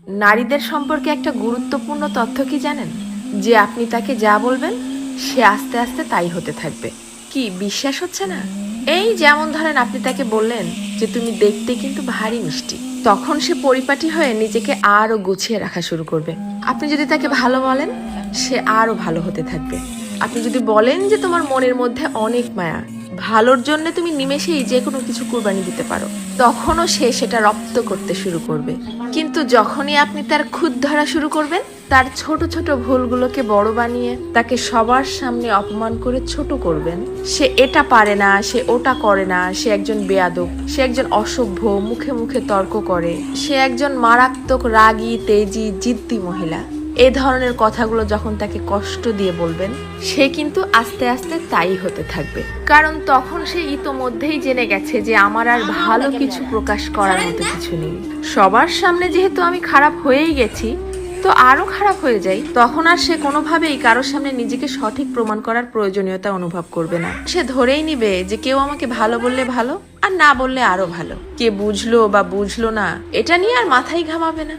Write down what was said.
নারীদের সম্পর্কে একটা গুরুত্বপূর্ণ তথ্য কি জানেন? যে আপনি তাকে যা বলবেন সে আস্তে আস্তে তাই হতে থাকবে। কি বিশ্বাস হচ্ছে না? এই যেমন ধরেন আপনি তাকে বললেন যে তুমি দেখতে কিন্তু ভারী মিষ্টি, তখন সে পরিপাটি হয়ে নিজেকে আরো গুছিয়ে রাখা শুরু করবে। আপনি যদি তাকে ভালো বলেন সে আরো ভালো হতে থাকবে। আপনি যদি বলেন যে তোমার মনের মধ্যে অনেক মায়া, ভালোর জন্য তুমি নিমেষেই যে কোনো কিছু কুরবানি দিতে পারো, তখনও সে সেটা রপ্ত করতে শুরু করবে। কিন্তু যখনই আপনি তার খুঁত ধরা শুরু করবেন, তার ছোট ছোট ভুলগুলোকে বড় বানিয়ে তাকে সবার সামনে অপমান করে ছোট করবেন, সে এটা পারে না, সে ওটা করে না, সে একজন বেয়াদব, সে একজন অসভ্য, মুখে মুখে তর্ক করে, সে একজন মারাত্মক রাগী তেজি জিদ্দি মহিলা, এই ধরনের কথাগুলো যখন তাকে কষ্ট দিয়ে বলবেন, সে কিন্তু আস্তে আস্তে তাই হতে থাকবে। কারণ তখন সে ইতোমধ্যেই জেনে গেছে যে আমার আর ভালো কিছু প্রকাশ করার মতো কিছু নেই। সবার সামনে যেহেতু আমি খারাপ হয়েই গেছি, তো আরো খারাপ হয়ে যাই, তখন আর সে কোনোভাবেই কারোর সামনে নিজেকে সঠিক প্রমাণ করার প্রয়োজনীয়তা অনুভব করবে না। সে ধরেই নিবে যে কেউ আমাকে ভালো বললে ভালো, আর না বললে আরো ভালো। কে বুঝলো বা বুঝলো না এটা নিয়ে আর মাথায় ঘামাবে না।